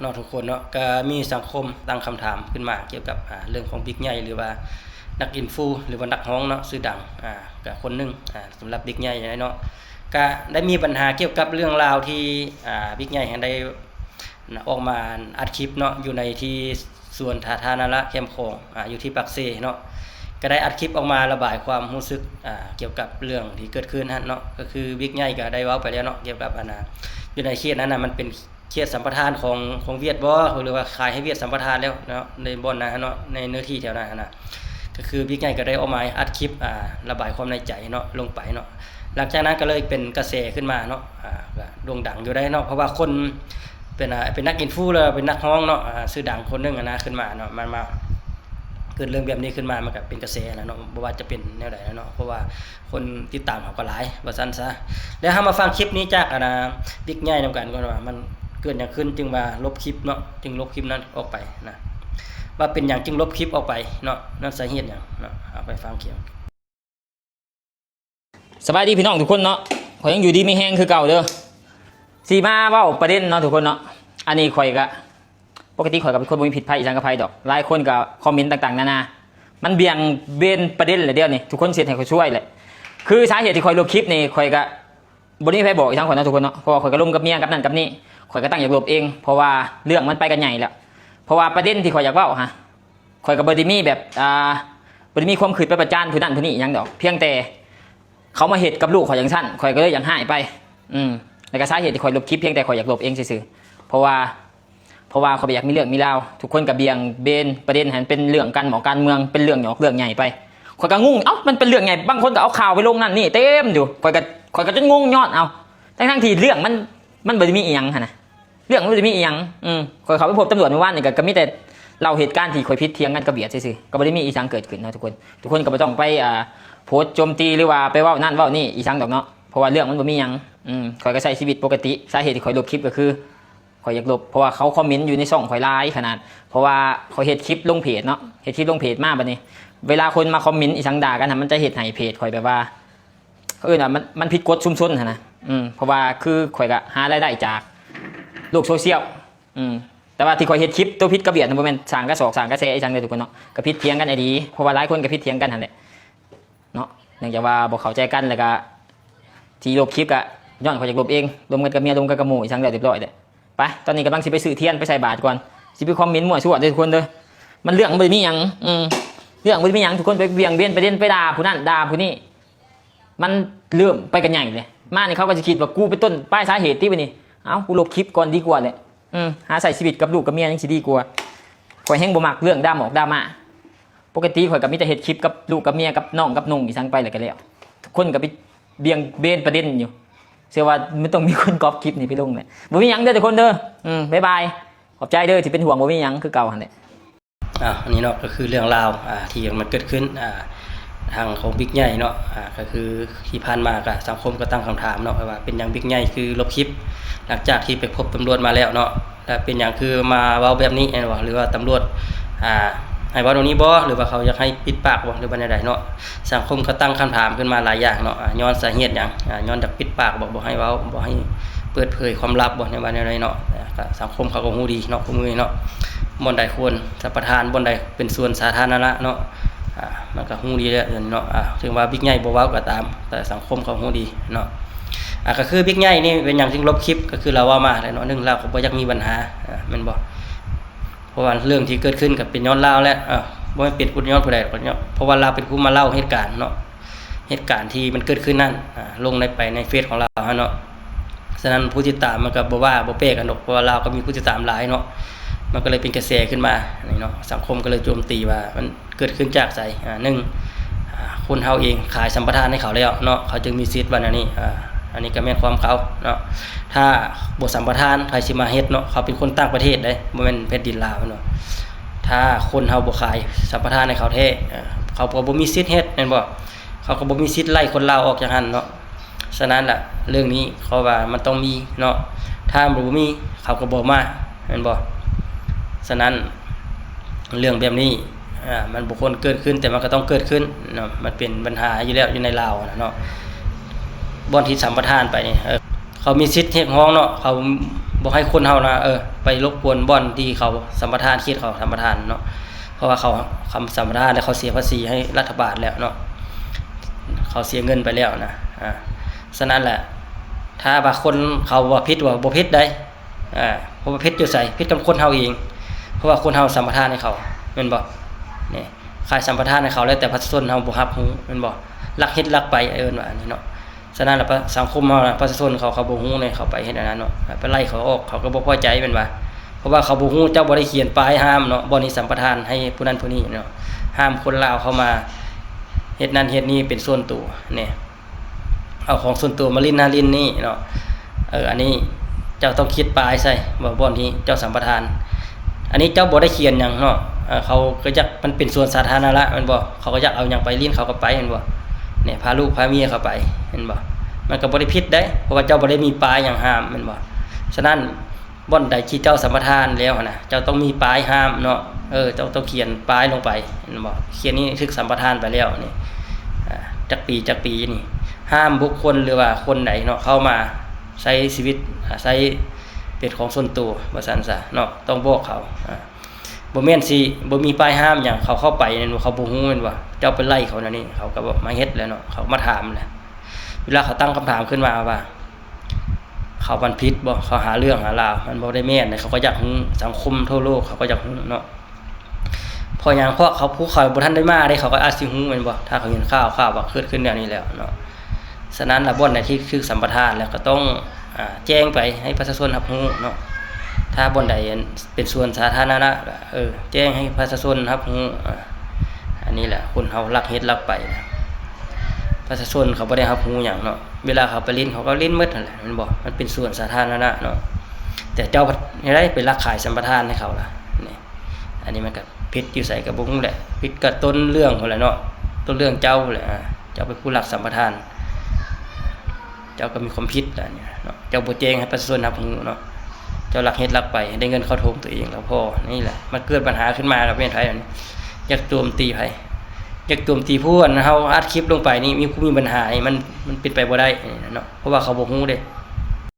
เนาะทุกคนเนาะก็มีสังคมตั้งคำถามขึ้นมาเกี่ยวกับเรื่องของบิ๊กใหญ่หรือว่านักอินฟูหรือว่านักฮ้องเนาะชื่อดังกับคนนึงสำหรับบิ๊กใหญ่เนาะก็ได้มีปัญหาเกี่ยวกับเรื่องราวที่บิ๊กใหญ่ได้ออกมาอัดคลิปเนาะอยู่ในที่ส่วนสาธารณะแคมป์ของอยู่ที่ปักเซเนาะก็ได้อัดคลิปออกมาระบายความรู้สึกเกี่ยวกับเรื่องที่เกิดขึ้นเนาะก็คือบิ๊กใหญ่ก็ได้เว้าไปแล้วเนาะเกี่ยวกับอยู่ในเขตนั้นมันเป็นเขตสัมปทานของเวียดบ่หรือว่าขายให้เวียดสัมปทานแล้วเนาะในบ่อนเนาะในเนื้อที่แถวนั้นก็คือบิ๊กใหญ่ก็ได้ออกมาอัดคลิประบายความในใจเนาะลงไปเนาะหลังจากนั้นก็เลยเป็นกระแสขึ้นมาเนาะโด่งดังอยู่ได้เนาะเพราะว่าคนเป็นนักอินฟูเลยเป็นนักฮ้องเนาะชื่อดังคนนึงขึ้นมาเนาะมันมาเกิดเรื่องแบบนี้ขึ้นมามันก็เป็นกระแสเนาะบ่ว่าจะเป็นแนวใดเนาะเพราะว่าคนติดตามเขาก็หลายว่าซั่นซะแล้วเฮามาฟังคลิปนี้จากบิ๊กใหญ่นำกันก่อนว่ามันเกิดหยังขึ้นจึงว่าลบคลิปเนาะจึงลบคลิปนั้นออกไปนะว่าเป็นหยังจึงลบคลิปออกไปเนาะนั่นสาเหตุหยังเนาะเอาไปฟังเกี่ยวสบายดีพี่น้องทุกคนเนาะข่อยยังอยู่ดีไม่แห้งคือเก่าเด้อสีมาเว้าประเด็นเนาะทุกคนเนาะอันนี้ข่อยก็ปกติข่อยก็เป็นคนบ่มีผิดภัยอีสังกภัยดอกหลายคนก็คอมเมนต์ต่างๆนานามันเบี่ยงเบนประเด็นเลยเดียวนี่ทุกคนเสียให้ข่อยช่วยเลยคือสาเหตุที่ข่อยลบคลิปนี่ข่อยก็บ่ได้ไปบอกอีทั้งคนเนาะทุกคนเนาะเพราะว่าข่อยก็ลงกับเมียกับนั่นกับนี่ข่อยก็ตั้งอยากลบเองเพราะว่าเรื่องมันไปกันใหญ่แล้วเพราะว่าประเด็นที่ข่อยอยากเว้าข่อยก็บ่ได้มีแบบบ่ได้มีความคิดไปประจานผู้นั้นผู้นี้หยังดอกเพียงแต่เขามาเฮ็ดกับลูกข่อยอย่างซั่นข่อยก็เลยอยากหายไปแล้วก็สาเหตุที่ข่อยลบคลิปเพียงแต่ข่อยอยากลบเองซื่อๆเพราะว่าข่อยอยากมีเรื่องมีราวทุกคนก็เบี่ยงเบนประเด็นหันเป็นเรื่องการหมอการเมืองเป็นเรื่องหยอกเรื่องใหญ่ไปข่อยก็งงมันเป็นเรื่องใหญ่บางคนก็เอาข่าวไปลงนั่นนี่เต็มอยู่ข่อยก็จนงงยอดเอาทั้งที่เรื่องมันบ่ได้มีอีหยังนะเรื่องมันบ่ได้มีอีหยังข่อยเข้าไปพบตำรวจเมื่อวานนี่ก็มีแต่เล่าเหตุการณ์ที่ข่อยผิดเถียงกันกับเบียดซื่อๆก็บ่ได้มีอีหยังเกิดขึ้นนะทุกคนก็บ่ต้องไปโพสต์โจมตีหรือว่าไปเว้านั่นเว้านี่อีหยังดอกเนาะเพราะว่าเรื่องมันบ่มีหยังข่อยก็ใช้ชีวิตปกติสาเหตุที่ข่อยลบคลิปก็คือข่อยอยากลบเพราะว่าเขาคอมเมนต์อยู่ในช่องข่อยไลน์ขนาดเพราะว่าข่อยเฮ็ดคลิปลงเพจเนาะเฮ็ดคลิปลงเพจมาบัดนี้เวลาคนมาคอมเมนต์อีสังด่ากันมันจะเฮ็ดให้เพจข่อยแบบว่ามันผิดกฎชุมชนนะเพราะว่าคือข่อยก็หารายได้จากโลกโซเชียลแต่ว่าที่ข่อยเฮ็ดคลิปตัวผิดกระเบียดบ่แม่นสร้างกระสอบสร้างกระแสอีสังเด้อทุกคนเนาะก็ผิดเถียงกันไอ้ดีเพราะว่าหลายคนก็ผิดเถียงกันนั่นแหละเนาะเนื่องจากว่าบ่เข้าใจกันแล้วก็ที่ลบคลิปก็ย้อนข่อยอยากลบเองรวมกันกับเมียรวมกันกับหมู่อีสังเรียบร้อยเด้อไปตอนนี้กำลังสิไปซื้อเทียนไปใส่บาตรก่อนสิไปคอมเมนต์มั่วซั่วทุกคนเด้อมันเรื่องบ่มีหยังเรื่องบ่มีหยังทุกคนไปเบี่ยงเบนประเด็นไปด่าผู้นั้นด่าผู้นี้มันเริ่มไปกันใหญ่เลยมานี่เขาก็จะคิดว่ากูเป็นต้นป้ายสาเหตุที่ไปนี่กูลบคลิปก่อนดีกว่าเลยหาใส่ชีวิตกับลูกกับเมียยังสิดีกว่าข่อยแห้งบ่มักเรื่องด่าหมอกด่ามาปกติข่อยก็มีแต่เฮ็ดคลิปกับลูกกับเมียกับน้องกับนุ่งอีสังไปแล้วก็แล้วทุกคนก็ไปเบี่ยงเบนประเด็นอยู่เชื่อว่าไม่ต้องมีคนก๊อปคลิปนี่ไปลงเลยบ่มีหยังเด้อทุกคนเด้อบ๊ายบายขอบใจเด้อที่เป็นห่วงบ่มีหยังคือเก่าหั่นแหละอันนี้เนาะก็คือเรื่องราวที่มันเกิดขึ้นทางของบิ๊กใหญ่เนาะก็คือที่ผ่านมาก็สังคมก็ตั้งคำถามเนาะว่าเป็นหยังบิ๊กใหญ่คือลบคลิปหลังจากที่ไปพบตำรวจมาแล้วเนาะแต่เป็นหยังคือมาเว้าแบบนี้หรือว่าตำรวจให้เว้าตรงนี้บ่หรือว่าเขาอยากให้ปิดปากบ่หรือว่าใดๆเนาะสังคมก็ตั้งคำถามขึ้นมาหลายอย่างเนาะย้อนสาเหตุหยังย้อนจากปิดปากบ่ให้เว้าบ่ให้เปิดเผยความลับบ่ในว่าใดๆเนาะสังคมเขาก็ฮู้ดีเนาะผู้มือเนาะบ่อนใดควรสัมปทานบ่อนใดเป็นส่วนสาธารณะเนาะมันก็ฮู้ดีแล้วเนาะถึงว่าบิ๊กใหญ่บ่เว้าก็ตามแต่สังคมเขาฮู้ดีเนาะก็คือบิ๊กใหญ่นี่เป็นหยังจึงลบคลิปก็คือเราว่ามาแล้วเนาะนึงเราก็บ่อยากมีปัญหาแม่นบ่เพราะว่าเรื่องที่เกิดขึ้นก็เป็นย้อนลาวแล้วบ่แม่นเป็นผู้ย้อนผู้ใดหรอกเนาะเพราะว่าเราเป็นผู้มาเล่าเหตุการณ์เนาะเหตุการณ์ที่มันเกิดขึ้นนั่นลงในเฟซของเราเนาะฉะนั้นผู้ติดตามมันก็บ่ว่าบ่เป๊ะกันดอกเพราะว่าเราก็มีผู้ติดตามหลายเนาะมันก็เลยเป็นกระแสขึ้นมาเนาะสังคมก็เลยโจมตีว่ามันเกิดขึ้นจากไสคนเฮาเองขายสัมปทานให้เขาแล้วเนาะเขาจึงมีสิทธิ์ว่าอันนี้ก็แม่นความเขาเนาะถ้าบ่สัมปทานใครสิมาเฮ็ดเนาะเขาเป็นคนต่างประเทศเด้บ่แม่นแผ่นดินลาวเนาะถ้าคนเฮาบ่ขายสัมปทานให้เขาแท้เขาก็บ่มีสิทธิ์เฮ็ดแม่นบ่เขาก็บ่มีสิทธิ์ไล่คนลาวออกจากหั่นเนาะฉะนั้นล่ะเรื่องนี้เขาว่ามันต้องมีเนาะถ้าบ่มีเขาก็บ่มาแม่นบ่ฉะนั้นเรื่องแบบนี้มันบุคคลเกิดขึ้นแต่มันก็ต้องเกิดขึ้นเนาะมันเป็นปัญหาอยู่แล้วอยู่ในลาวเนาะบ่อนที่สัมปทานไปนี่เขามีสิทธิ์เรียกร้องเนาะเขาบ่ให้คนเฮานะ ไปรบกวนบ่อนที่เขาสัมปทานเขตเขาสัมปทานเนาะเพราะว่าเขาคำสัมปทานแล้วเขาเสียภาษีให้รัฐบาลแล้วเนาะเขาเสียเงินไปแล้วนะฉะนั้นแหละถ้าบางคนเขาว่าผิดว่าบ่ผิดได้เพราะว่าผิดอยู่ใส่ผิดกับคนเฮาเองเพราะว่าคนเฮาสัมปทานให้เขาแม่นบ่นี่ค่ายสัมปทานให้เขาแล้วแต่ประชาชนเฮาบ่รับรู้แม่นบ่ลักเฮ็ดลักไปเอิ้นว่าอันนี้เนาะฉะนั้นแล้วสังคมเฮาประชาชนเขาบ่ฮู้เนี่ยเขาไปเฮ็ดอันนั้นเนาะไปไล่เขาออกเขาก็บ่พอใจแม่นว่าเพราะว่าเขาบ่ฮู้เจ้าบ่ได้เขียนป้ายห้ามเนาะบ่นี้สัมปทานให้ผู้นั้นผู้นี้เนาะห้ามคนลาวเข้ามาเฮ็ดนั้นเฮ็ดนี้เป็นส่วนตัวเนี่ยเอาของส่วนตัวมาลิ้นหน้าลิ้นนี่เนาะอันนี้เจ้าต้องคิดปลายใส่ว่าบ่อนที่เจ้าสัมปทานอันนี้เจ้าบ่ได้เขียนหยังเนาะเขาก็อยากมันเป็นส่วนสาธารณะแม่นบ่เขาก็อยากเอาหยังไปลิ้นเขาก็ไปแม่นบ่เนี่ยพาลูกพาเมียเข้าไปแม่นบ่มันก็บ่ได้ผิดได้เพราะว่าเจ้าบ่ได้มีปลายหยังห้ามแม่นบ่ฉะนั้นบ่อนใดที่เจ้าสัมปทานแล้วนะเจ้าต้องมีปลายห้ามเนาะเจ้าต้องเขียนปลายลงไปแม่นบ่เขียนนี่ถึกสัมปทานไปแล้วนี่จักปีนี่ห้ามบุคคลหรือว่าคนไหนเนาะเข้ามาใช้ชีวิตใช้เป็นของส่วนตัวว่าซั่นซะเนาะต้องบอกเขาบ่แม่นสิบ่มีป้ายห้ามหยังเขาเข้าไปนั่นเขาบ่ฮู้แม่นว่าเจ้าไปไล่เขานั่นนี่เขาก็บ่มาเฮ็ดแล้วเนาะเขามาถามแหละเวลาเขาตั้งคำถามขึ้นมาว่าเขามันผิดบ่เขาหาเรื่องหาราวมันบ่ได้แม่นเขาก็อยากฮู้สังคมทั่วโลกเขาก็อยากฮู้เนาะเพราะหยังเพราะเขาผู้เขาบ่ทันได้มาได้เขาก็อาจสิฮู้แม่นบ่ถ้าเขาเห็นข่าวว่าเกิดขึ้นแนวนี้แล้วเนาะฉะนั้นละบ่อนไหนที่คือสัมปทานแล้วก็ต้องแจ้งไปให้ประชาชนรับรู้เนาะถ้าบ่อนใดเป็นส่วนสาธารณะแจ้งให้ประชาชนรับรู้อันนี้แหละคนเฮารักเฮ็ดรักไปนะประชาชนเขาบ่ได้รับรู้หยังเนาะเวลาเขาไปเล่นเขาก็เล่นหมดนั่นแหละมันบ่มันเป็นส่วนสาธารณะเนาะแต่เจ้าให้ได้ไปลักขายสัมปทานให้เขาล่ะนี่อันนี้มันก็ผิดอยู่ใส่กับบ่ฮู้แหละผิดกับต้นเรื่องพุ่นแหละเนาะต้นเรื่องเจ้าแหละเจ้าเป็นผู้ลักสัมปทานเจ้าก็มีความผิดแล้วเนี่ยเนาะเจ้าบ่แจ้งให้ประชาชนรับรู้เนาะเจ้าลักเฮ็ดลักไปได้เงินเข้าโถมตัวเองแล้วพอนี่แหละมันเกิดปัญหาขึ้นมากับประเทศไทยอันนี้อยากโจมตีไผอยากโจมตีผู้อันเฮาอัดคลิปลงไปนี่มีผู้มีปัญหานี่มันเป็นไปบ่ได้เนาะเพราะว่าเขาบ่ฮู้เด้